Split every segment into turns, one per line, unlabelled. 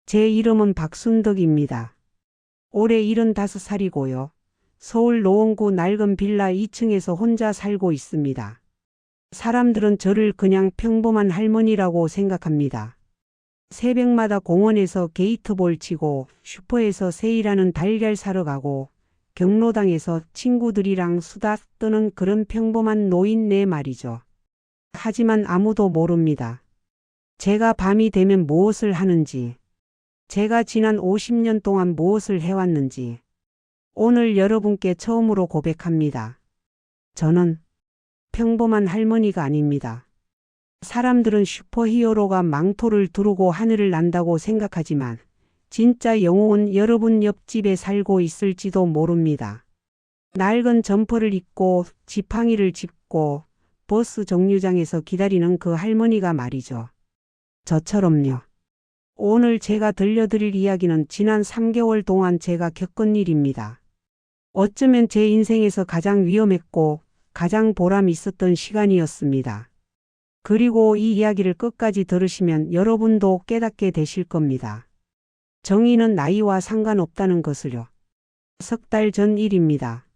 제 이름은 박순덕입니다. 올해 75살이고요. 서울 노원구 낡은 빌라 2층에서 혼자 살고 있습니다. 사람들은 저를 그냥 평범한 할머니라고 생각합니다. 새벽마다 공원에서 게이트볼 치고 슈퍼에서 세일하는 달걀 사러 가고 경로당에서 친구들이랑 수다 떠는 그런 평범한 노인네 말이죠. 하지만 아무도 모릅니다. 제가 밤이 되면 무엇을 하는지, 제가 지난 50년 동안 무엇을 해왔는지, 오늘 여러분께 처음으로 고백합니다. 저는 평범한 할머니가 아닙니다. 사람들은 슈퍼히어로가 망토를 두르고 하늘을 난다고 생각하지만 진짜 영웅은 여러분 옆집에 살고 있을지도 모릅니다. 낡은 점퍼를 입고 지팡이를 짚고 버스 정류장에서 기다리는 그 할머니가 말이죠. 저처럼요. 오늘 제가 들려드릴 이야기는 지난 3개월 동안 제가 겪은 일입니다. 어쩌면 제 인생에서 가장 위험했고 가장 보람 있었던 시간이었습니다. 그리고 이 이야기를 끝까지 들으시면 여러분도 깨닫게 되실 겁니다. 정의는 나이와 상관없다는 것을요. 석 달 전 일입니다.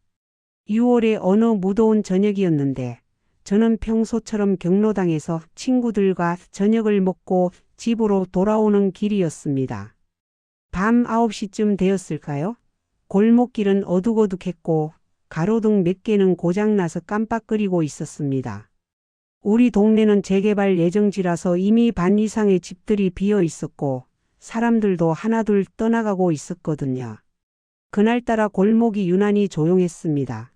6월의 어느 무더운 저녁이었는데 저는 평소처럼 경로당에서 친구들과 저녁을 먹고 집으로 돌아오는 길이었습니다. 밤 9시쯤 되었을까요? 골목길은 어둑어둑했고 가로등 몇 개는 고장나서 깜빡거리고 있었습니다. 우리 동네는 재개발 예정지라서 이미 반 이상의 집들이 비어 있었고 사람들도 하나둘 떠나가고 있었거든요. 그날따라 골목이 유난히 조용했습니다.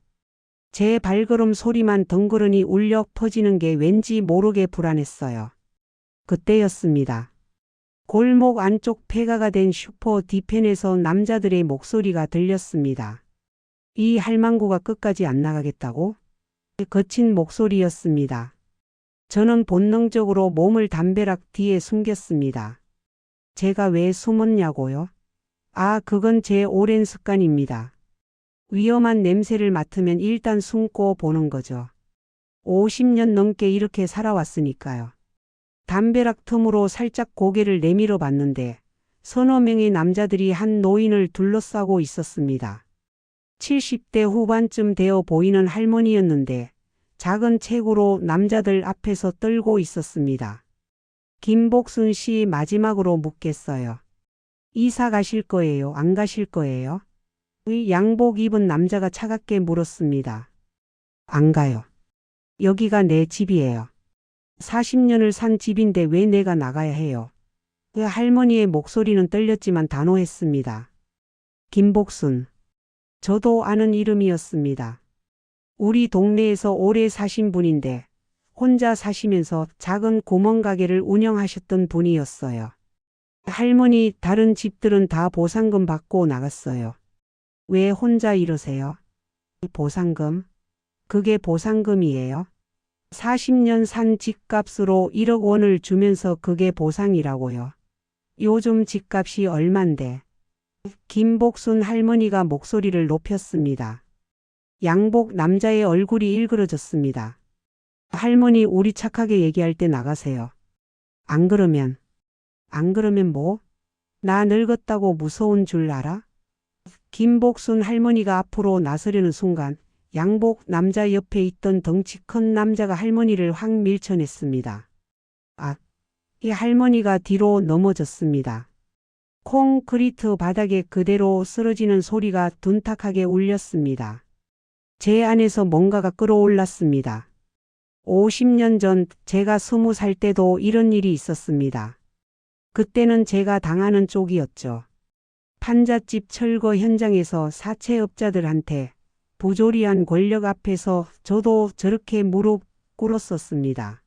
제 발걸음 소리만 덩그러니 울려 퍼지는 게 왠지 모르게 불안했어요. 그때였습니다. 골목 안쪽 폐가가 된 슈퍼 뒤편에서 남자들의 목소리가 들렸습니다. 이 할망구가 끝까지 안 나가겠다고? 거친 목소리였습니다. 저는 본능적으로 몸을 담벼락 뒤에 숨겼습니다. 제가 왜 숨었냐고요? 그건 제 오랜 습관입니다. 위험한 냄새를 맡으면 일단 숨고 보는 거죠. 50년 넘게 이렇게 살아왔으니까요. 담벼락 틈으로 살짝 고개를 내밀어 봤는데 서너 명의 남자들이 한 노인을 둘러싸고 있었습니다. 70대 후반쯤 되어 보이는 할머니였는데 작은 책으로 남자들 앞에서 떨고 있었습니다. 김복순 씨 마지막으로 묻겠어요. 이사 가실 거예요? 안 가실 거예요? 양복 입은 남자가 차갑게 물었습니다. 안 가요. 여기가 내 집이에요. 40년을 산 집인데 왜 내가 나가야 해요? 그 할머니의 목소리는 떨렸지만 단호했습니다. 김복순. 저도 아는 이름이었습니다. 우리 동네에서 오래 사신 분인데 혼자 사시면서 작은 구멍가게를 운영하셨던 분이었어요. 할머니, 다른 집들은 다 보상금 받고 나갔어요. 왜 혼자 이러세요? 보상금? 그게 보상금이에요? 40년 산 집값으로 1억 원을 주면서 그게 보상이라고요. 요즘 집값이 얼만데? 김복순 할머니가 목소리를 높였습니다. 양복 남자의 얼굴이 일그러졌습니다. 할머니, 우리 착하게 얘기할 때 나가세요. 안 그러면 뭐? 나 늙었다고 무서운 줄 알아? 김복순 할머니가 앞으로 나서려는 순간 양복 남자 옆에 있던 덩치 큰 남자가 할머니를 확 밀쳐냈습니다. 이 할머니가 뒤로 넘어졌습니다. 콘크리트 바닥에 그대로 쓰러지는 소리가 둔탁하게 울렸습니다. 제 안에서 뭔가가 끌어올랐습니다. 50년 전 제가 20살 때도 이런 일이 있었습니다. 그때는 제가 당하는 쪽이었죠. 판잣집 철거 현장에서 사채업자들한테 부조리한 권력 앞에서 저도 저렇게 무릎 꿇었었습니다.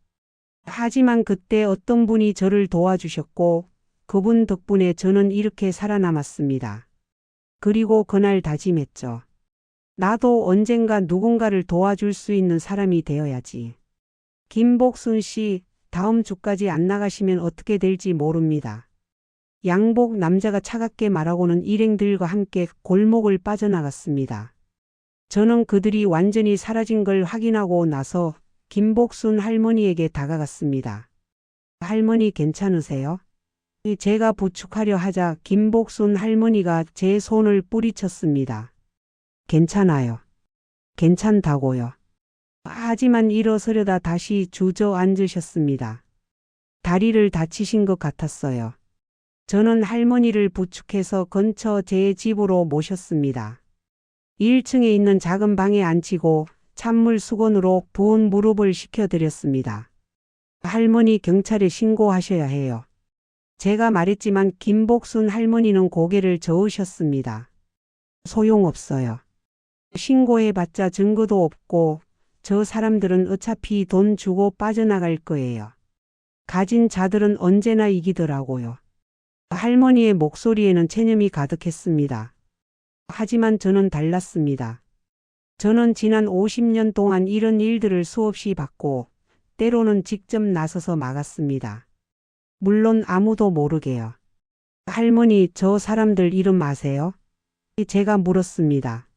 하지만 그때 어떤 분이 저를 도와주셨고 그분 덕분에 저는 이렇게 살아남았습니다. 그리고 그날 다짐했죠. 나도 언젠가 누군가를 도와줄 수 있는 사람이 되어야지. 김복순 씨, 다음 주까지 안 나가시면 어떻게 될지 모릅니다. 양복 남자가 차갑게 말하고는 일행들과 함께 골목을 빠져나갔습니다. 저는 그들이 완전히 사라진 걸 확인하고 나서 김복순 할머니에게 다가갔습니다. 할머니 괜찮으세요? 제가 부축하려 하자 김복순 할머니가 제 손을 뿌리쳤습니다. 괜찮아요. 괜찮다고요. 하지만 일어서려다 다시 주저앉으셨습니다. 다리를 다치신 것 같았어요. 저는 할머니를 부축해서 근처 제 집으로 모셨습니다. 1층에 있는 작은 방에 앉히고 찬물 수건으로 부은 무릎을 식혀드렸습니다. 할머니 경찰에 신고하셔야 해요. 제가 말했지만 김복순 할머니는 고개를 저으셨습니다. 소용없어요. 신고해봤자 증거도 없고 저 사람들은 어차피 돈 주고 빠져나갈 거예요. 가진 자들은 언제나 이기더라고요. 할머니의 목소리에는 체념이 가득했습니다. 하지만 저는 달랐습니다. 저는 지난 50년 동안 이런 일들을 수없이 봤고 때로는 직접 나서서 막았습니다. 물론 아무도 모르게요. 할머니, 저 사람들 이름 아세요? 제가 물었습니다.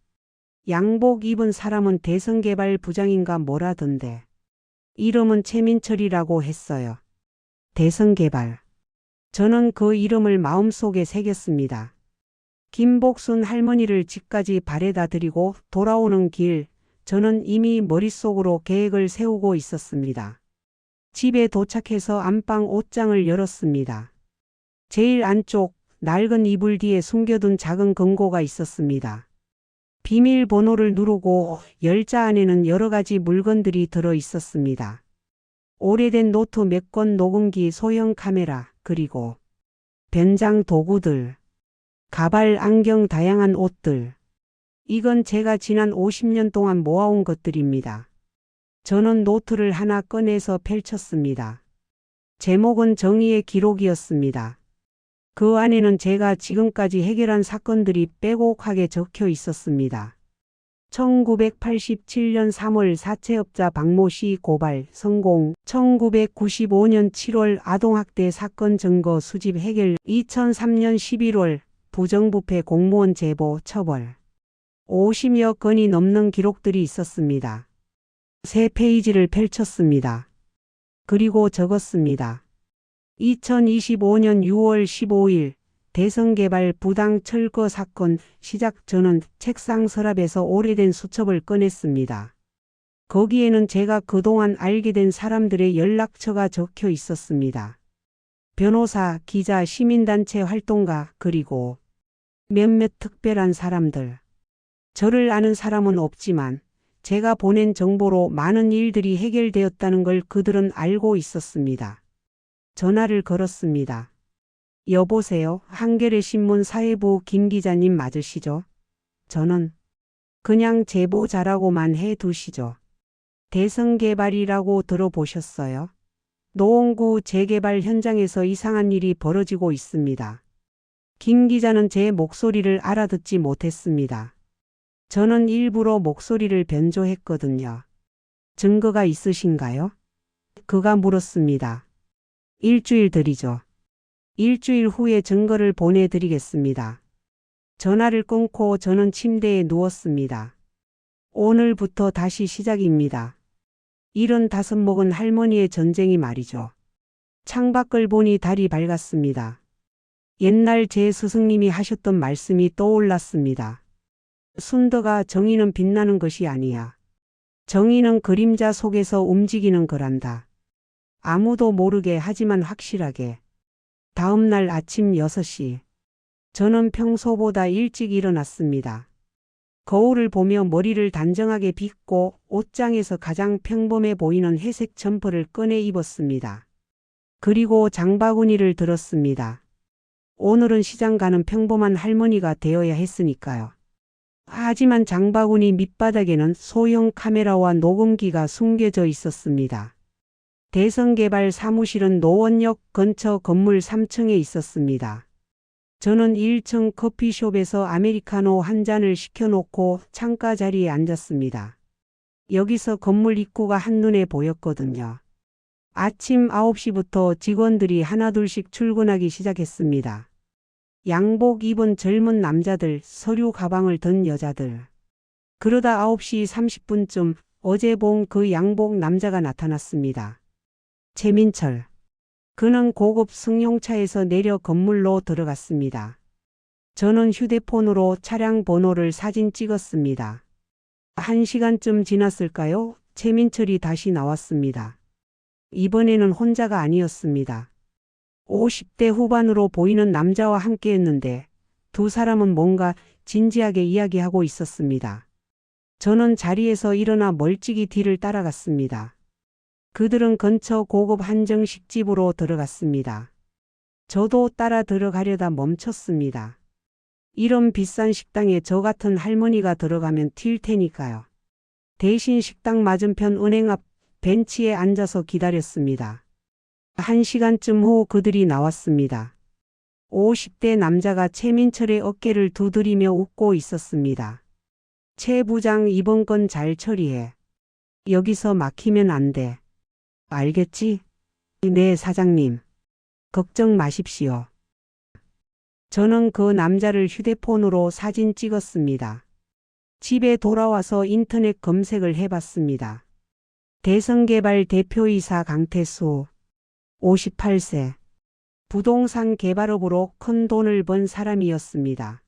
양복 입은 사람은 대성개발 부장인가 뭐라던데. 이름은 최민철이라고 했어요. 대성개발. 저는 그 이름을 마음속에 새겼습니다. 김복순 할머니를 집까지 바래다 드리고 돌아오는 길, 저는 이미 머릿속으로 계획을 세우고 있었습니다. 집에 도착해서 안방 옷장을 열었습니다. 제일 안쪽 낡은 이불 뒤에 숨겨둔 작은 금고가 있었습니다. 비밀번호를 누르고 열자 안에는 여러 가지 물건들이 들어 있었습니다. 오래된 노트 몇 권, 녹음기, 소형 카메라, 그리고 변장 도구들, 가발, 안경, 다양한 옷들. 이건 제가 지난 50년 동안 모아온 것들입니다. 저는 노트를 하나 꺼내서 펼쳤습니다. 제목은 정의의 기록이었습니다. 그 안에는 제가 지금까지 해결한 사건들이 빼곡하게 적혀 있었습니다. 1987년 3월 사채업자 박모 씨 고발 성공, 1995년 7월 아동학대 사건 증거 수집 해결, 2003년 11월 부정부패 공무원 제보 처벌. 50여 건이 넘는 기록들이 있었습니다. 3페이지를 펼쳤습니다. 그리고 적었습니다. 2025년 6월 15일 대성개발 부당 철거 사건 시작. 저는 책상 서랍에서 오래된 수첩을 꺼냈습니다. 거기에는 제가 그동안 알게 된 사람들의 연락처가 적혀 있었습니다. 변호사, 기자, 시민단체 활동가, 그리고 몇몇 특별한 사람들. 저를 아는 사람은 없지만 제가 보낸 정보로 많은 일들이 해결되었다는 걸 그들은 알고 있었습니다. 전화를 걸었습니다. 여보세요, 한겨레 신문 사회부 김 기자님 맞으시죠? 저는 그냥 제보자라고만 해두시죠. 대성개발이라고 들어보셨어요? 노원구 재개발 현장에서 이상한 일이 벌어지고 있습니다. 김 기자는 제 목소리를 알아듣지 못했습니다. 저는 일부러 목소리를 변조했거든요. 증거가 있으신가요? 그가 물었습니다. 일주일 드리죠. 일주일 후에 증거를 보내드리겠습니다. 전화를 끊고 저는 침대에 누웠습니다. 오늘부터 다시 시작입니다. 75 먹은 할머니의 전쟁이 말이죠. 창밖을 보니 달이 밝았습니다. 옛날 제 스승님이 하셨던 말씀이 떠올랐습니다. 순덕아, 정의는 빛나는 것이 아니야. 정의는 그림자 속에서 움직이는 거란다. 아무도 모르게 하지만 확실하게. 다음 날 아침 6시. 저는 평소보다 일찍 일어났습니다. 거울을 보며 머리를 단정하게 빗고 옷장에서 가장 평범해 보이는 회색 점퍼를 꺼내 입었습니다. 그리고 장바구니를 들었습니다. 오늘은 시장 가는 평범한 할머니가 되어야 했으니까요. 하지만 장바구니 밑바닥에는 소형 카메라와 녹음기가 숨겨져 있었습니다. 대성개발 사무실은 노원역 근처 건물 3층에 있었습니다. 저는 1층 커피숍에서 아메리카노 한 잔을 시켜놓고 창가 자리에 앉았습니다. 여기서 건물 입구가 한눈에 보였거든요. 아침 9시부터 직원들이 하나둘씩 출근하기 시작했습니다. 양복 입은 젊은 남자들, 서류 가방을 든 여자들. 그러다 9시 30분쯤 어제 본 그 양복 남자가 나타났습니다. 최민철. 그는 고급 승용차에서 내려 건물로 들어갔습니다. 저는 휴대폰으로 차량 번호를 사진 찍었습니다. 1시간쯤 지났을까요? 최민철이 다시 나왔습니다. 이번에는 혼자가 아니었습니다. 50대 후반으로 보이는 남자와 함께했는데 두 사람은 뭔가 진지하게 이야기하고 있었습니다. 저는 자리에서 일어나 멀찍이 뒤를 따라갔습니다. 그들은 근처 고급 한정식집으로 들어갔습니다. 저도 따라 들어가려다 멈췄습니다. 이런 비싼 식당에 저 같은 할머니가 들어가면 튈 테니까요. 대신 식당 맞은편 은행 앞 벤치에 앉아서 기다렸습니다. 1시간쯤 후 그들이 나왔습니다. 50대 남자가 최민철의 어깨를 두드리며 웃고 있었습니다. 최 부장 이번 건 잘 처리해. 여기서 막히면 안 돼. 알겠지? 네, 사장님. 걱정 마십시오. 저는 그 남자를 휴대폰으로 사진 찍었습니다. 집에 돌아와서 인터넷 검색을 해봤습니다. 대성개발 대표이사 강태수, 58세. 부동산 개발업으로 큰 돈을 번 사람이었습니다.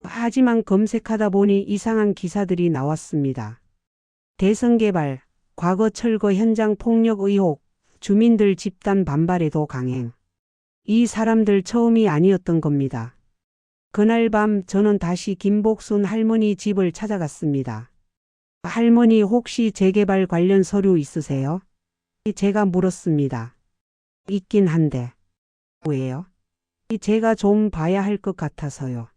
하지만 검색하다 보니 이상한 기사들이 나왔습니다. 대성개발, 과거 철거 현장 폭력 의혹, 주민들 집단 반발에도 강행. 이 사람들 처음이 아니었던 겁니다. 그날 밤 저는 다시 김복순 할머니 집을 찾아갔습니다. 할머니 혹시 재개발 관련 서류 있으세요? 제가 물었습니다. 있긴 한데. 왜요? 제가 좀 봐야 할 것 같아서요.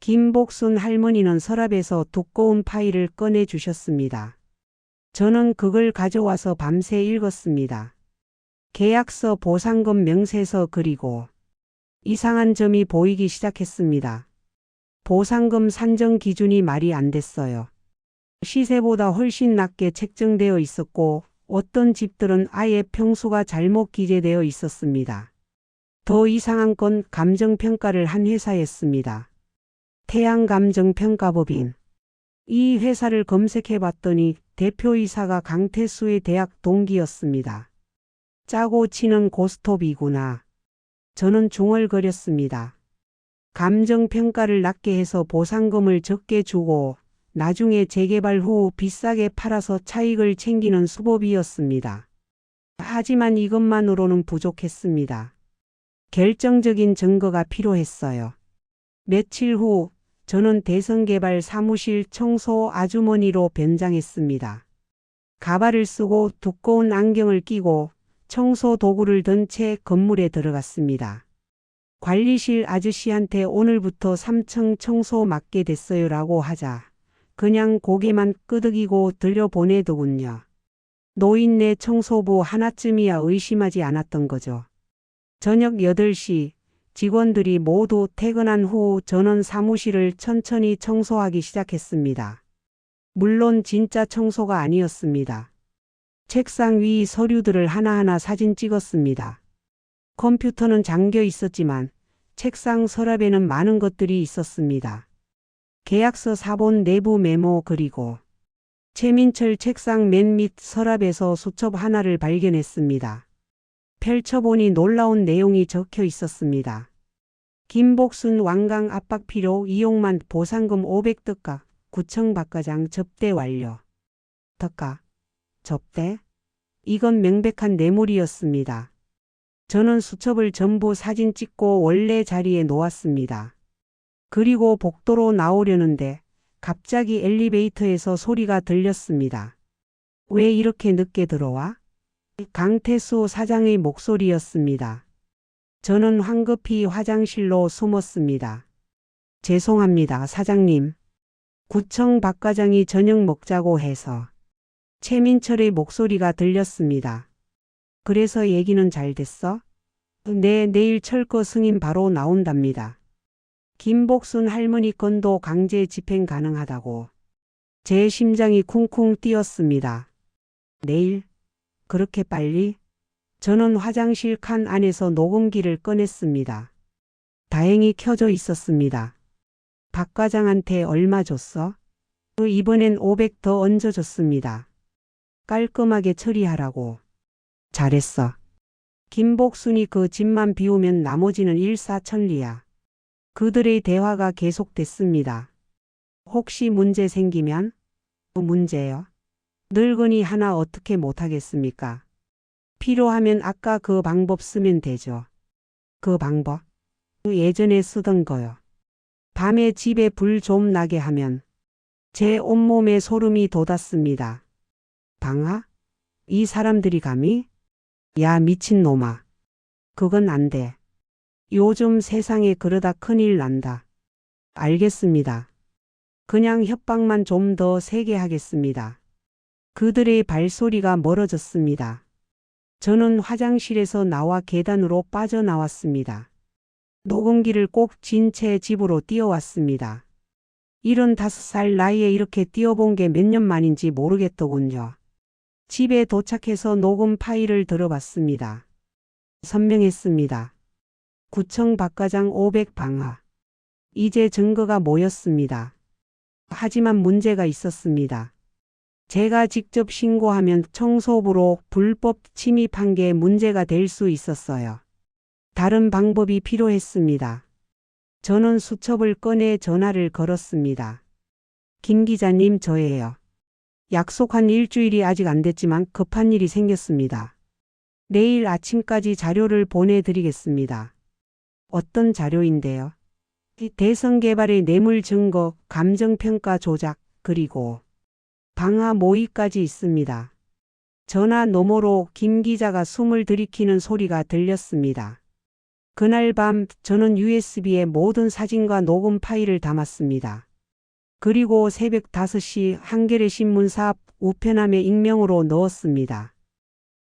김복순 할머니는 서랍에서 두꺼운 파일을 꺼내 주셨습니다. 저는 그걸 가져와서 밤새 읽었습니다. 계약서, 보상금 명세서, 그리고 이상한 점이 보이기 시작했습니다. 보상금 산정 기준이 말이 안 됐어요. 시세보다 훨씬 낮게 책정되어 있었고 어떤 집들은 아예 평수가 잘못 기재되어 있었습니다. 더 이상한 건 감정평가를 한 회사였습니다. 태양감정평가법인. 이 회사를 검색해봤더니 대표이사가 강태수의 대학 동기였습니다. 짜고 치는 고스톱이구나. 저는 중얼거렸습니다. 감정평가를 낮게 해서 보상금을 적게 주고 나중에 재개발 후 비싸게 팔아서 차익을 챙기는 수법이었습니다. 하지만 이것만으로는 부족했습니다. 결정적인 증거가 필요했어요. 며칠 후 저는 대성개발 사무실 청소 아주머니로 변장했습니다. 가발을 쓰고 두꺼운 안경을 끼고 청소 도구를 든 채 건물에 들어갔습니다. 관리실 아저씨한테 오늘부터 3층 청소 맡게 됐어요라고 하자 그냥 고개만 끄덕이고 들여보내더군요. 노인네 청소부 하나쯤이야 의심하지 않았던 거죠. 저녁 8시 직원들이 모두 퇴근한 후 저는 사무실을 천천히 청소하기 시작했습니다. 물론 진짜 청소가 아니었습니다. 책상 위 서류들을 하나하나 사진 찍었습니다. 컴퓨터는 잠겨 있었지만 책상 서랍에는 많은 것들이 있었습니다. 계약서 사본 내부 메모, 그리고 최민철 책상 맨 밑 서랍에서 수첩 하나를 발견했습니다. 펼쳐보니 놀라운 내용이 적혀 있었습니다. 김복순 완강 압박 필요 이용만 보상금 500덕가 구청 박과장 접대 완료. 덕가, 접대? 이건 명백한 뇌물이었습니다. 저는 수첩을 전부 사진 찍고 원래 자리에 놓았습니다. 그리고 복도로 나오려는데 갑자기 엘리베이터에서 소리가 들렸습니다. 왜 이렇게 늦게 들어와? 강태수 사장의 목소리였습니다. 저는 황급히 화장실로 숨었습니다. 죄송합니다, 사장님. 구청 박과장이 저녁 먹자고 해서. 최민철의 목소리가 들렸습니다. 그래서 얘기는 잘 됐어? 네, 내일 철거 승인 바로 나온답니다. 김복순 할머니 건도 강제 집행 가능하다고. 제 심장이 쿵쿵 뛰었습니다. 내일? 그렇게 빨리? 저는 화장실 칸 안에서 녹음기를 꺼냈습니다. 다행히 켜져 있었습니다. 박 과장한테 얼마 줬어? 이번엔 500 더 얹어줬습니다. 깔끔하게 처리하라고. 잘했어. 김복순이 그 집만 비우면 나머지는 일사천리야. 그들의 대화가 계속됐습니다. 혹시 문제 생기면? 문제요? 늙은이 하나 어떻게 못하겠습니까? 필요하면 아까 그 방법 쓰면 되죠. 그 방법? 예전에 쓰던 거요. 밤에 집에 불 좀 나게 하면 제 온몸에 소름이 돋았습니다. 방아? 이 사람들이 감히? 야 미친놈아. 그건 안 돼. 요즘 세상에 그러다 큰일 난다. 알겠습니다. 그냥 협박만 좀 더 세게 하겠습니다. 그들의 발소리가 멀어졌습니다. 저는 화장실에서 나와 계단으로 빠져나왔습니다. 녹음기를 꼭 쥔 채 집으로 뛰어왔습니다. 75살 나이에 이렇게 뛰어본 게 몇 년 만인지 모르겠더군요. 집에 도착해서 녹음 파일을 들어봤습니다. 선명했습니다. 구청 박과장 500방아. 이제 증거가 모였습니다. 하지만 문제가 있었습니다. 제가 직접 신고하면 청소부로 불법 침입한 게 문제가 될 수 있었어요. 다른 방법이 필요했습니다. 저는 수첩을 꺼내 전화를 걸었습니다. 김 기자님, 저예요. 약속한 일주일이 아직 안 됐지만 급한 일이 생겼습니다. 내일 아침까지 자료를 보내드리겠습니다. 어떤 자료인데요? 대선 개발의 뇌물 증거, 감정평가 조작, 그리고 방아 모의까지 있습니다. 전화 너머로 김 기자가 숨을 들이키는 소리가 들렸습니다. 그날 밤 저는 USB에 모든 사진과 녹음 파일을 담았습니다. 그리고 새벽 5시 한겨레 신문사 우편함에 익명으로 넣었습니다.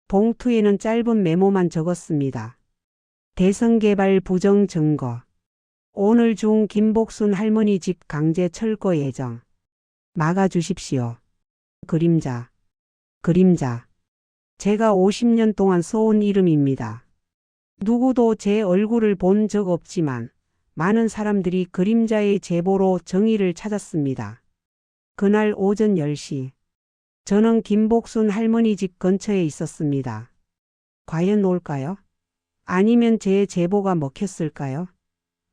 봉투에는 짧은 메모만 적었습니다. 대선 개발 부정 증거. 오늘 중 김복순 할머니 집 강제 철거 예정. 막아주십시오. 그림자. 그림자. 제가 50년 동안 써온 이름입니다. 누구도 제 얼굴을 본 적 없지만 많은 사람들이 그림자의 제보로 정의를 찾았습니다. 그날 오전 10시. 저는 김복순 할머니 집 근처에 있었습니다. 과연 올까요? 아니면 제 제보가 먹혔을까요?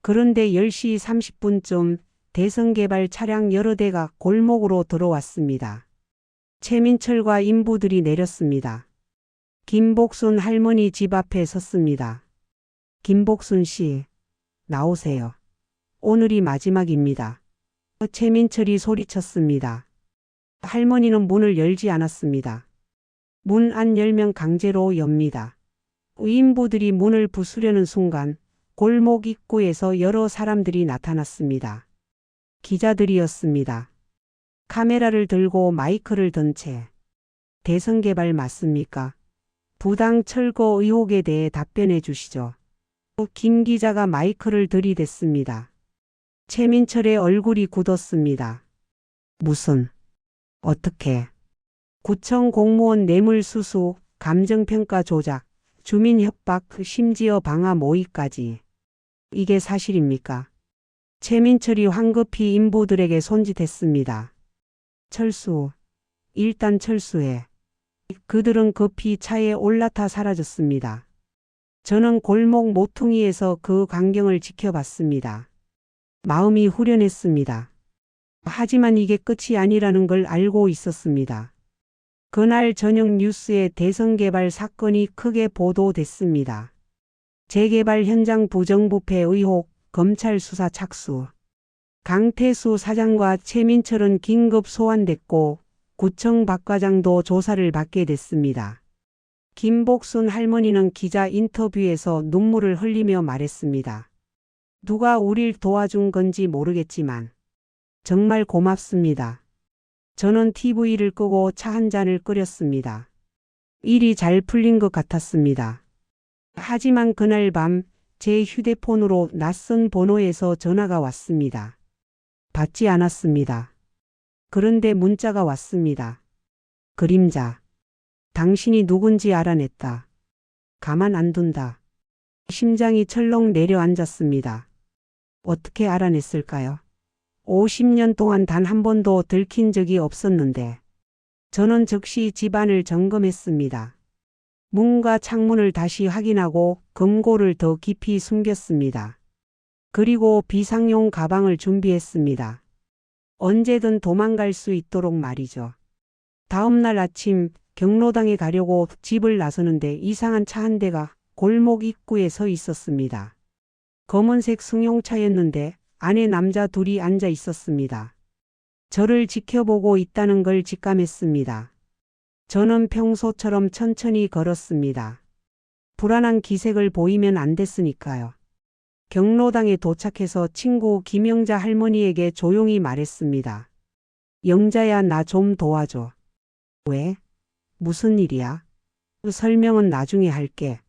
그런데 10시 30분쯤 대선 개발 차량 여러 대가 골목으로 들어왔습니다. 최민철과 인부들이 내렸습니다. 김복순 할머니 집 앞에 섰습니다. 김복순 씨, 나오세요. 오늘이 마지막입니다. 최민철이 소리쳤습니다. 할머니는 문을 열지 않았습니다. 문 안 열면 강제로 엽니다. 인부들이 문을 부수려는 순간 골목 입구에서 여러 사람들이 나타났습니다. 기자들이었습니다. 카메라를 들고 마이크를 든 채. 대선 개발 맞습니까? 부당 철거 의혹에 대해 답변해 주시죠. 김 기자가 마이크를 들이댔습니다. 최민철의 얼굴이 굳었습니다. 무슨, 어떻게, 구청 공무원 뇌물수수, 감정평가 조작, 주민협박, 심지어 방아 모의까지. 이게 사실입니까? 최민철이 황급히 인부들에게 손짓했습니다. 철수, 일단 철수해. 그들은 급히 차에 올라타 사라졌습니다. 저는 골목 모퉁이에서 그 광경을 지켜봤습니다. 마음이 후련했습니다. 하지만 이게 끝이 아니라는 걸 알고 있었습니다. 그날 저녁 뉴스에 대선 개발 사건이 크게 보도됐습니다. 재개발 현장 부정부패 의혹, 검찰 수사 착수. 강태수 사장과 최민철은 긴급 소환됐고 구청 박과장도 조사를 받게 됐습니다. 김복순 할머니는 기자 인터뷰에서 눈물을 흘리며 말했습니다. 누가 우릴 도와준 건지 모르겠지만 정말 고맙습니다. 저는 TV를 끄고 차 한 잔을 끓였습니다. 일이 잘 풀린 것 같았습니다. 하지만 그날 밤 제 휴대폰으로 낯선 번호에서 전화가 왔습니다. 받지 않았습니다. 그런데 문자가 왔습니다. 그림자. 당신이 누군지 알아냈다. 가만 안 둔다. 심장이 철렁 내려앉았습니다. 어떻게 알아냈을까요? 50년 동안 단 한 번도 들킨 적이 없었는데 저는 즉시 집안을 점검했습니다. 문과 창문을 다시 확인하고 금고를 더 깊이 숨겼습니다. 그리고 비상용 가방을 준비했습니다. 언제든 도망갈 수 있도록 말이죠. 다음 날 아침 경로당에 가려고 집을 나서는데 이상한 차 한 대가 골목 입구에 서 있었습니다. 검은색 승용차였는데 안에 남자 둘이 앉아 있었습니다. 저를 지켜보고 있다는 걸 직감했습니다. 저는 평소처럼 천천히 걸었습니다. 불안한 기색을 보이면 안 됐으니까요. 경로당에 도착해서 친구 김영자 할머니에게 조용히 말했습니다. 영자야, 나 좀 도와줘. 왜? 무슨 일이야? 설명은 나중에 할게.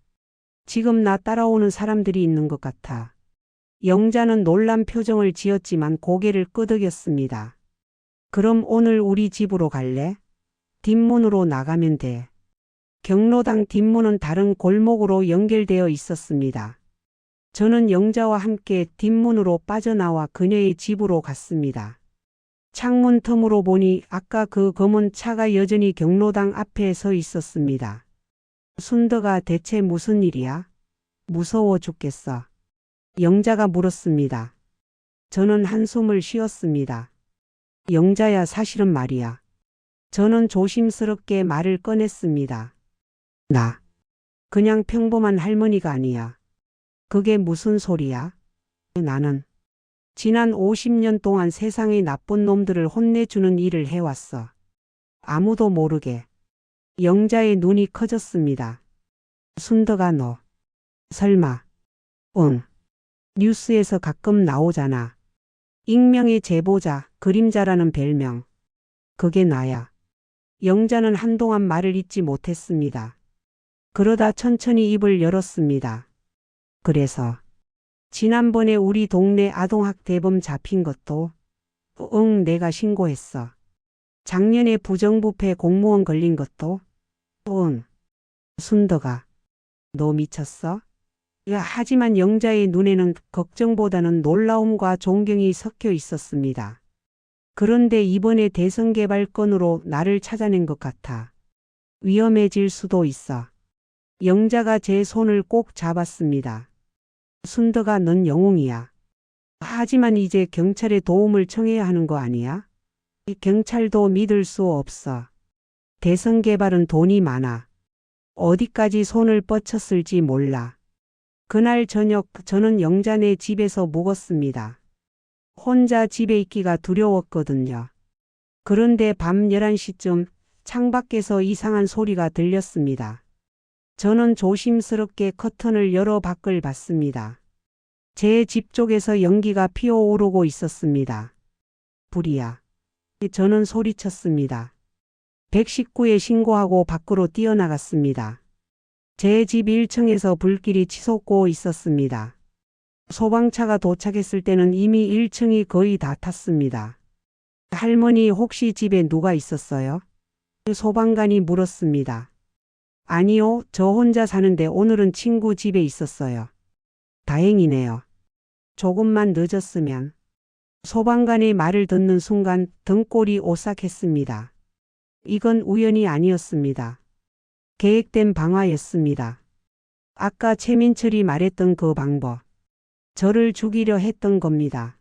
지금 나 따라오는 사람들이 있는 것 같아. 영자는 놀란 표정을 지었지만 고개를 끄덕였습니다. 그럼 오늘 우리 집으로 갈래? 뒷문으로 나가면 돼. 경로당 뒷문은 다른 골목으로 연결되어 있었습니다. 저는 영자와 함께 뒷문으로 빠져나와 그녀의 집으로 갔습니다. 창문 틈으로 보니 아까 그 검은 차가 여전히 경로당 앞에 서 있었습니다. 순덕아, 대체 무슨 일이야? 무서워 죽겠어. 영자가 물었습니다. 저는 한숨을 쉬었습니다. 영자야, 사실은 말이야. 저는 조심스럽게 말을 꺼냈습니다. 나 그냥 평범한 할머니가 아니야. 그게 무슨 소리야? 나는 지난 50년 동안 세상의 나쁜 놈들을 혼내주는 일을 해왔어. 아무도 모르게. 영자의 눈이 커졌습니다. 순덕아, 너 설마. 응. 뉴스에서 가끔 나오잖아. 익명의 제보자, 그림자라는 별명. 그게 나야. 영자는 한동안 말을 잇지 못했습니다. 그러다 천천히 입을 열었습니다. 그래서 지난번에 우리 동네 아동학대범 잡힌 것도 응, 내가 신고했어. 작년에 부정부패 공무원 걸린 것도 응. 순덕아, 너 미쳤어? 하지만 영자의 눈에는 걱정보다는 놀라움과 존경이 섞여 있었습니다. 그런데 이번에 대성개발 건으로 나를 찾아낸 것 같아. 위험해질 수도 있어. 영자가 제 손을 꼭 잡았습니다. 순덕아, 넌 영웅이야. 하지만 이제 경찰에 도움을 청해야 하는 거 아니야? 경찰도 믿을 수 없어. 대성개발은 돈이 많아. 어디까지 손을 뻗쳤을지 몰라. 그날 저녁 저는 영자네 집에서 묵었습니다. 혼자 집에 있기가 두려웠거든요. 그런데 밤 11시쯤 창밖에서 이상한 소리가 들렸습니다. 저는 조심스럽게 커튼을 열어 밖을 봤습니다. 제 집 쪽에서 연기가 피어오르고 있었습니다. 불이야. 저는 소리쳤습니다. 119에 신고하고 밖으로 뛰어나갔습니다. 제 집 1층에서 불길이 치솟고 있었습니다. 소방차가 도착했을 때는 이미 1층이 거의 다 탔습니다. 할머니, 혹시 집에 누가 있었어요? 소방관이 물었습니다. 아니요, 저 혼자 사는데 오늘은 친구 집에 있었어요. 다행이네요. 조금만 늦었으면. 소방관의 말을 듣는 순간 등골이 오싹했습니다. 이건 우연이 아니었습니다. 계획된 방화였습니다. 아까 최민철이 말했던 그 방법. 저를 죽이려 했던 겁니다.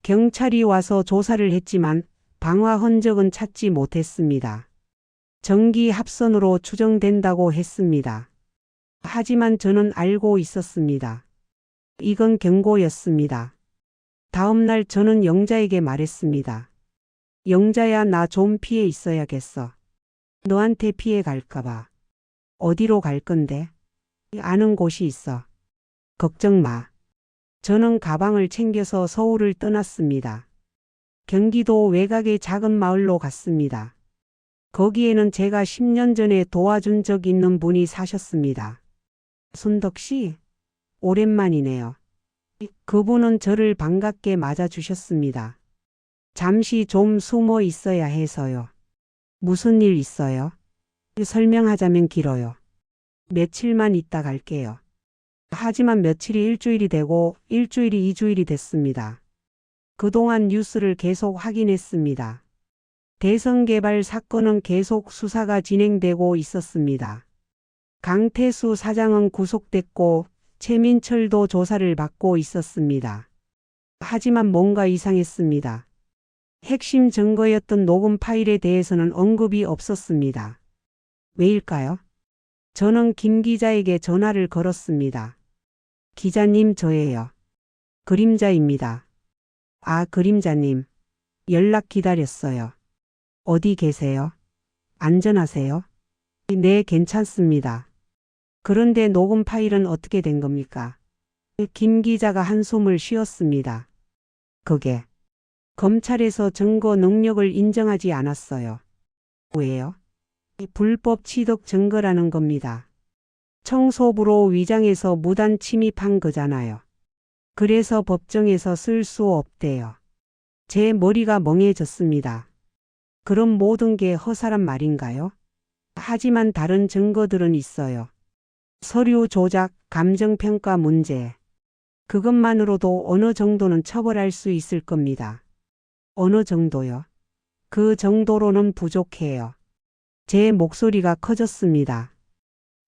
경찰이 와서 조사를 했지만 방화 흔적은 찾지 못했습니다. 전기 합선으로 추정된다고 했습니다. 하지만 저는 알고 있었습니다. 이건 경고였습니다. 다음 날 저는 영자에게 말했습니다. 영자야, 나 좀 피해 있어야겠어. 너한테 피해 갈까봐. 어디로 갈 건데? 아는 곳이 있어. 걱정 마. 저는 가방을 챙겨서 서울을 떠났습니다. 경기도 외곽의 작은 마을로 갔습니다. 거기에는 제가 10년 전에 도와준 적 있는 분이 사셨습니다. 순덕 씨, 오랜만이네요. 그분은 저를 반갑게 맞아주셨습니다. 잠시 좀 숨어 있어야 해서요. 무슨 일 있어요? 설명하자면 길어요. 며칠만 있다 갈게요. 하지만 며칠이 일주일이 되고 일주일이 2주일이 됐습니다. 그동안 뉴스를 계속 확인했습니다. 대성개발 사건은 계속 수사가 진행되고 있었습니다. 강태수 사장은 구속됐고 최민철도 조사를 받고 있었습니다. 하지만 뭔가 이상했습니다. 핵심 증거였던 녹음 파일에 대해서는 언급이 없었습니다. 왜일까요? 저는 김 기자에게 전화를 걸었습니다. 기자님, 저예요. 그림자입니다. 아, 그림자님. 연락 기다렸어요. 어디 계세요? 안전하세요? 네, 괜찮습니다. 그런데 녹음 파일은 어떻게 된 겁니까? 김 기자가 한숨을 쉬었습니다. 그게 검찰에서 증거 능력을 인정하지 않았어요. 왜요? 불법 취득 증거라는 겁니다. 청소부로 위장해서 무단 침입한 거잖아요. 그래서 법정에서 쓸 수 없대요. 제 머리가 멍해졌습니다. 그럼 모든 게 허사란 말인가요? 하지만 다른 증거들은 있어요. 서류 조작, 감정평가 문제. 그것만으로도 어느 정도는 처벌할 수 있을 겁니다. 어느 정도요? 그 정도로는 부족해요. 제 목소리가 커졌습니다.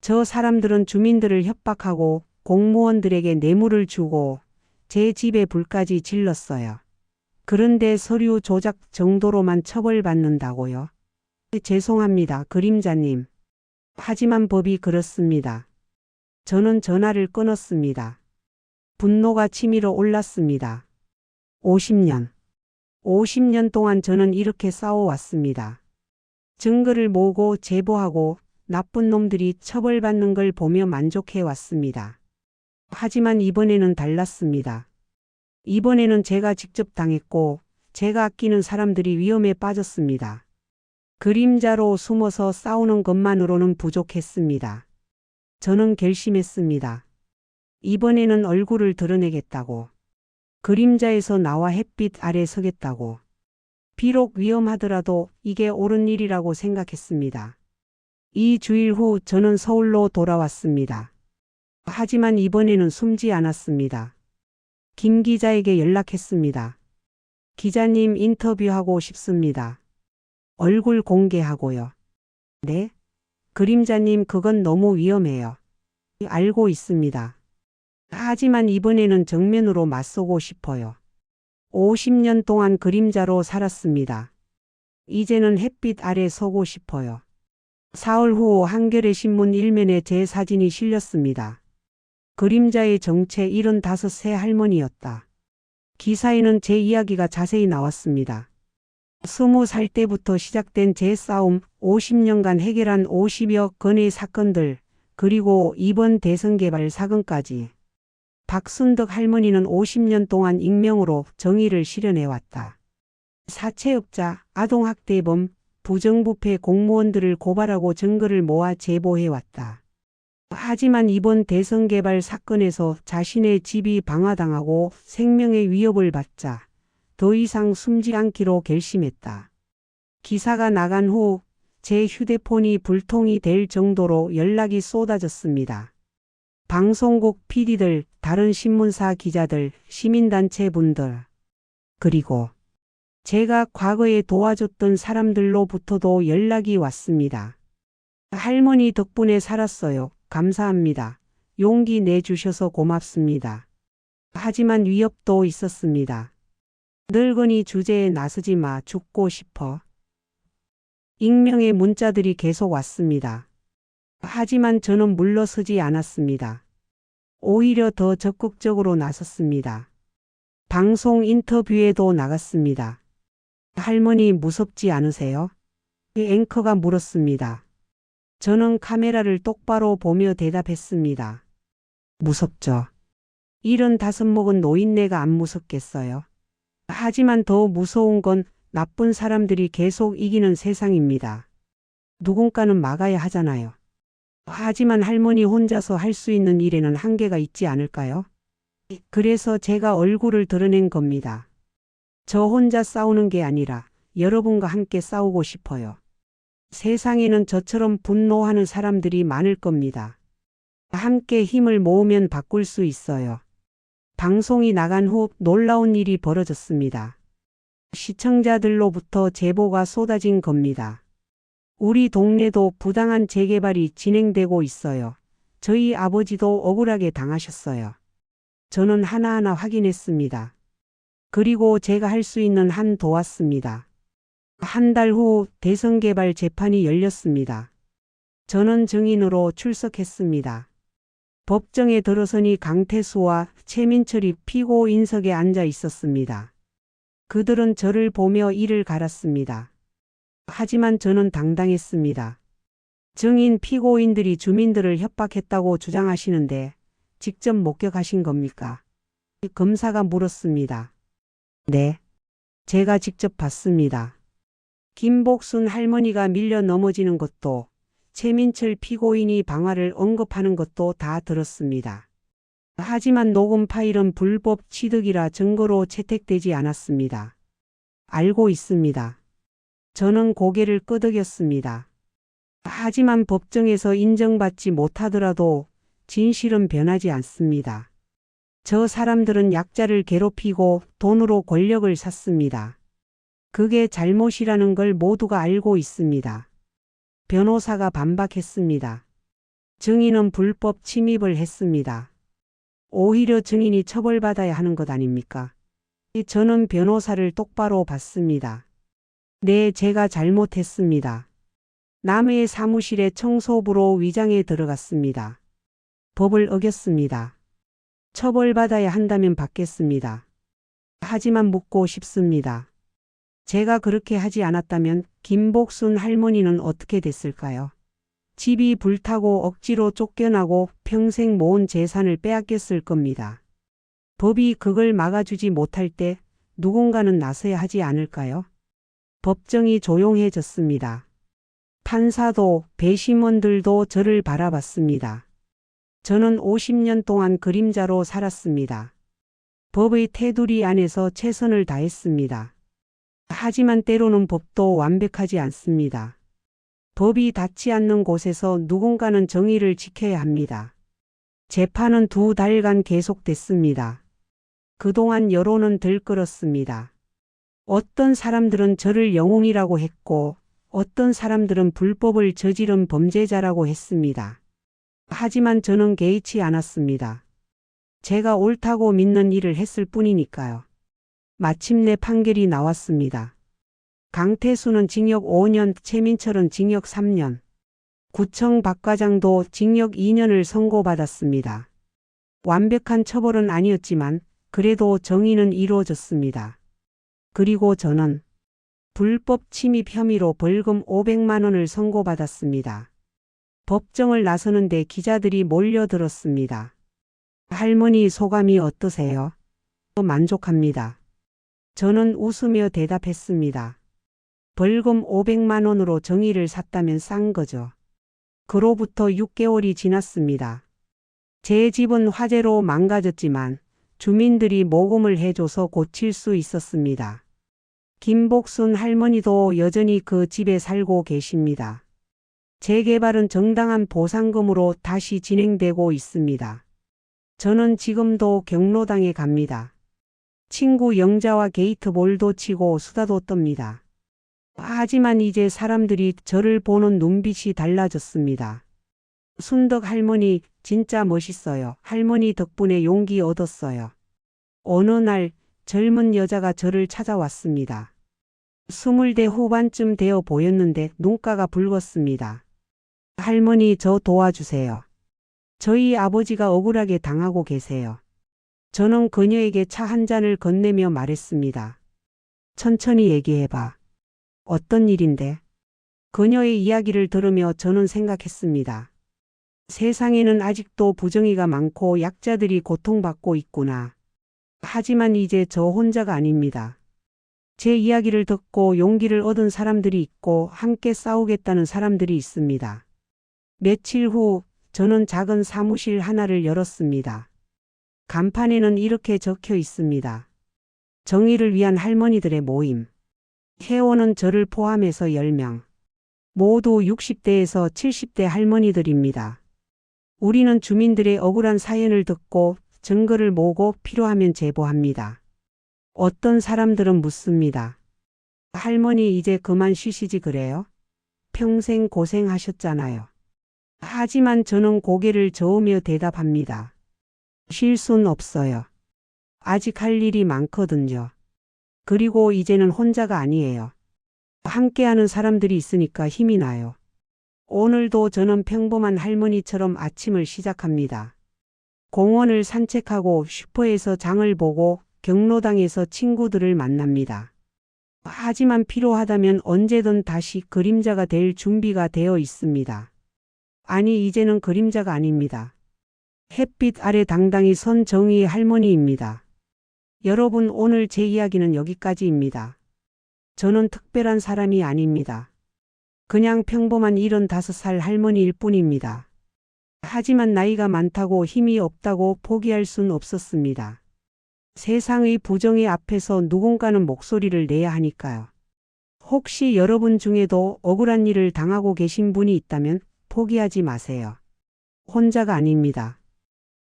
저 사람들은 주민들을 협박하고 공무원들에게 뇌물을 주고 제 집에 불까지 질렀어요. 그런데 서류 조작 정도로만 처벌받는다고요? 죄송합니다, 그림자님. 하지만 법이 그렇습니다. 저는 전화를 끊었습니다. 분노가 치밀어 올랐습니다. 50년 동안 저는 이렇게 싸워왔습니다. 증거를 모으고 제보하고 나쁜 놈들이 처벌받는 걸 보며 만족해왔습니다. 하지만 이번에는 달랐습니다. 이번에는 제가 직접 당했고 제가 아끼는 사람들이 위험에 빠졌습니다. 그림자로 숨어서 싸우는 것만으로는 부족했습니다. 저는 결심했습니다. 이번에는 얼굴을 드러내겠다고. 그림자에서 나와 햇빛 아래 서겠다고. 비록 위험하더라도 이게 옳은 일이라고 생각했습니다. 2주일 후 저는 서울로 돌아왔습니다. 하지만 이번에는 숨지 않았습니다. 김 기자에게 연락했습니다. 기자님, 인터뷰하고 싶습니다. 얼굴 공개하고요. 네? 그림자님, 그건 너무 위험해요. 알고 있습니다. 하지만 이번에는 정면으로 맞서고 싶어요. 50년 동안 그림자로 살았습니다. 이제는 햇빛 아래 서고 싶어요. 사흘 후 한겨레 신문 일면에 제 사진이 실렸습니다. 그림자의 정체 75세 할머니였다. 기사에는 제 이야기가 자세히 나왔습니다. 20살 때부터 시작된 제 싸움, 50년간 해결한 50여 건의 사건들, 그리고 이번 대선 개발 사건까지. 박순덕 할머니는 50년 동안 익명으로 정의를 실현해왔다. 사채업자, 아동학대범, 부정부패 공무원들을 고발하고 증거를 모아 제보해왔다. 하지만 이번 대선 개발 사건에서 자신의 집이 방화당하고 생명의 위협을 받자 더 이상 숨지 않기로 결심했다. 기사가 나간 후 제 휴대폰이 불통이 될 정도로 연락이 쏟아졌습니다. 방송국 PD들, 다른 신문사 기자들, 시민단체 분들, 그리고 제가 과거에 도와줬던 사람들로부터도 연락이 왔습니다. 할머니 덕분에 살았어요. 감사합니다. 용기 내주셔서 고맙습니다. 하지만 위협도 있었습니다. 늙은이 주제에 나서지 마, 죽고 싶어. 익명의 문자들이 계속 왔습니다. 하지만 저는 물러서지 않았습니다. 오히려 더 적극적으로 나섰습니다. 방송 인터뷰에도 나갔습니다. 할머니, 무섭지 않으세요? 앵커가 물었습니다. 저는 카메라를 똑바로 보며 대답했습니다. 무섭죠. 75 먹은 노인네가 안 무섭겠어요. 하지만 더 무서운 건 나쁜 사람들이 계속 이기는 세상입니다. 누군가는 막아야 하잖아요. 하지만 할머니 혼자서 할 수 있는 일에는 한계가 있지 않을까요? 그래서 제가 얼굴을 드러낸 겁니다. 저 혼자 싸우는 게 아니라 여러분과 함께 싸우고 싶어요. 세상에는 저처럼 분노하는 사람들이 많을 겁니다. 함께 힘을 모으면 바꿀 수 있어요. 방송이 나간 후 놀라운 일이 벌어졌습니다. 시청자들로부터 제보가 쏟아진 겁니다. 우리 동네도 부당한 재개발이 진행되고 있어요. 저희 아버지도 억울하게 당하셨어요. 저는 하나하나 확인했습니다. 그리고 제가 할 수 있는 한 도왔습니다. 한 달 후 대성개발 재판이 열렸습니다. 저는 증인으로 출석했습니다. 법정에 들어서니 강태수와 최민철이 피고인석에 앉아 있었습니다. 그들은 저를 보며 이를 갈았습니다. 하지만 저는 당당했습니다. 증인 피고인들이 주민들을 협박했다고 주장하시는데 직접 목격하신 겁니까? 검사가 물었습니다. 네, 제가 직접 봤습니다. 김복순 할머니가 밀려 넘어지는 것도 최민철 피고인이 방화를 언급하는 것도 다 들었습니다. 하지만 녹음 파일은 불법 취득이라 증거로 채택되지 않았습니다. 알고 있습니다. 저는 고개를 끄덕였습니다. 하지만 법정에서 인정받지 못하더라도 진실은 변하지 않습니다. 저 사람들은 약자를 괴롭히고 돈으로 권력을 샀습니다. 그게 잘못이라는 걸 모두가 알고 있습니다. 변호사가 반박했습니다. 증인은 불법 침입을 했습니다. 오히려 증인이 처벌받아야 하는 것 아닙니까? 저는 변호사를 똑바로 봤습니다. 네, 제가 잘못했습니다. 남의 사무실에 청소부로 위장해 들어갔습니다. 법을 어겼습니다. 처벌받아야 한다면 받겠습니다. 하지만 묻고 싶습니다. 제가 그렇게 하지 않았다면 김복순 할머니는 어떻게 됐을까요? 집이 불타고 억지로 쫓겨나고 평생 모은 재산을 빼앗겼을 겁니다. 법이 그걸 막아주지 못할 때 누군가는 나서야 하지 않을까요? 법정이 조용해졌습니다. 판사도 배심원들도 저를 바라봤습니다. 저는 50년 동안 그림자로 살았습니다. 법의 테두리 안에서 최선을 다했습니다. 하지만 때로는 법도 완벽하지 않습니다. 법이 닿지 않는 곳에서 누군가는 정의를 지켜야 합니다. 재판은 2달간 계속됐습니다. 그동안 여론은 들끓었습니다. 어떤 사람들은 저를 영웅이라고 했고 어떤 사람들은 불법을 저지른 범죄자라고 했습니다. 하지만 저는 개의치 않았습니다. 제가 옳다고 믿는 일을 했을 뿐이니까요. 마침내 판결이 나왔습니다. 강태수는 징역 5년, 최민철은 징역 3년. 구청 박 과장도 징역 2년을 선고받았습니다. 완벽한 처벌은 아니었지만 그래도 정의는 이루어졌습니다. 그리고 저는 불법 침입 혐의로 벌금 500만 원을 선고받았습니다. 법정을 나서는데 기자들이 몰려들었습니다. 할머니 소감이 어떠세요? 만족합니다. 저는 웃으며 대답했습니다. 벌금 500만 원으로 정의를 샀다면 싼 거죠. 그로부터 6개월이 지났습니다. 제 집은 화재로 망가졌지만 주민들이 모금을 해줘서 고칠 수 있었습니다. 김복순 할머니도 여전히 그 집에 살고 계십니다. 재개발은 정당한 보상금으로 다시 진행되고 있습니다. 저는 지금도 경로당에 갑니다. 친구 영자와 게이트볼도 치고 수다도 떱니다. 하지만 이제 사람들이 저를 보는 눈빛이 달라졌습니다. 순덕 할머니 진짜 멋있어요. 할머니 덕분에 용기 얻었어요. 어느 날 젊은 여자가 저를 찾아왔습니다. 20대 후반쯤 되어 보였는데 눈가가 붉었습니다. 할머니 저 도와주세요. 저희 아버지가 억울하게 당하고 계세요. 저는 그녀에게 차 한 잔을 건네며 말했습니다. 천천히 얘기해봐. 어떤 일인데? 그녀의 이야기를 들으며 저는 생각했습니다. 세상에는 아직도 부정의가 많고 약자들이 고통받고 있구나. 하지만 이제 저 혼자가 아닙니다. 제 이야기를 듣고 용기를 얻은 사람들이 있고 함께 싸우겠다는 사람들이 있습니다. 며칠 후 저는 작은 사무실 하나를 열었습니다. 간판에는 이렇게 적혀 있습니다. 정의를 위한 할머니들의 모임. 회원은 저를 포함해서 10명. 모두 60대에서 70대 할머니들입니다. 우리는 주민들의 억울한 사연을 듣고 증거를 모으고 필요하면 제보합니다. 어떤 사람들은 묻습니다. 할머니 이제 그만 쉬시지 그래요? 평생 고생하셨잖아요. 하지만 저는 고개를 저으며 대답합니다. 쉴 순 없어요. 아직 할 일이 많거든요. 그리고 이제는 혼자가 아니에요. 함께하는 사람들이 있으니까 힘이 나요. 오늘도 저는 평범한 할머니처럼 아침을 시작합니다. 공원을 산책하고 슈퍼에서 장을 보고 경로당에서 친구들을 만납니다. 하지만 필요하다면 언제든 다시 그림자가 될 준비가 되어 있습니다. 아니, 이제는 그림자가 아닙니다. 햇빛 아래 당당히 선 정의의 할머니입니다. 여러분, 오늘 제 이야기는 여기까지입니다. 저는 특별한 사람이 아닙니다. 그냥 평범한 75살 할머니일 뿐입니다. 하지만 나이가 많다고 힘이 없다고 포기할 순 없었습니다. 세상의 부정의 앞에서 누군가는 목소리를 내야 하니까요. 혹시 여러분 중에도 억울한 일을 당하고 계신 분이 있다면 포기하지 마세요. 혼자가 아닙니다.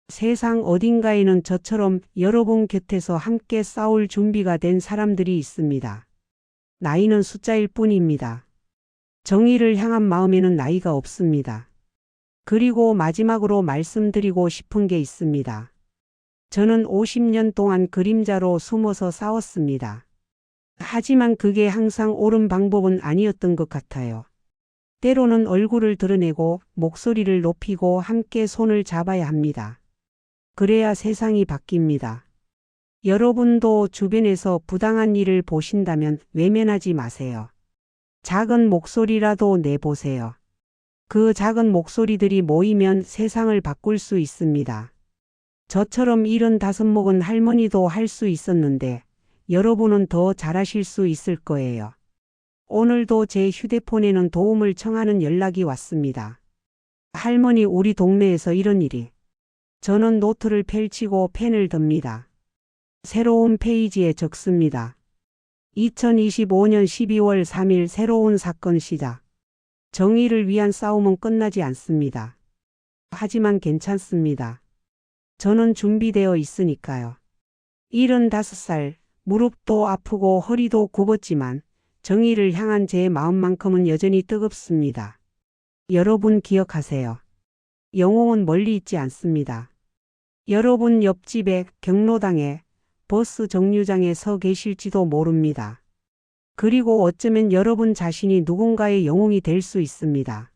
세상 어딘가에는 저처럼 여러분 곁에서 함께 싸울 준비가 된 사람들이 있습니다. 나이는 숫자일 뿐입니다. 정의를 향한 마음에는 나이가 없습니다. 그리고 마지막으로 말씀드리고 싶은 게 있습니다. 저는 50년 동안 그림자로 숨어서 싸웠습니다. 하지만 그게 항상 옳은 방법은 아니었던 것 같아요. 때로는 얼굴을 드러내고 목소리를 높이고 함께 손을 잡아야 합니다. 그래야 세상이 바뀝니다. 여러분도 주변에서 부당한 일을 보신다면 외면하지 마세요. 작은 목소리라도 내보세요. 그 작은 목소리들이 모이면 세상을 바꿀 수 있습니다. 저처럼 75먹은 할머니도 할 수 있었는데 여러분은 더 잘하실 수 있을 거예요. 오늘도 제 휴대폰에는 도움을 청하는 연락이 왔습니다. 할머니, 우리 동네에서 이런 일이. 저는 노트를 펼치고 펜을 듭니다. 새로운 페이지에 적습니다. 2025년 12월 3일 새로운 사건 시작. 정의를 위한 싸움은 끝나지 않습니다. 하지만 괜찮습니다. 저는 준비되어 있으니까요. 75살, 무릎도 아프고 허리도 굽었지만 정의를 향한 제 마음만큼은 여전히 뜨겁습니다. 여러분 기억하세요. 영웅은 멀리 있지 않습니다. 여러분 옆집에, 경로당에, 버스 정류장에 서 계실지도 모릅니다. 그리고 어쩌면 여러분 자신이 누군가의 영웅이 될 수 있습니다.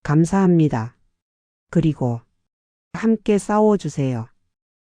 감사합니다. 그리고 함께 싸워주세요.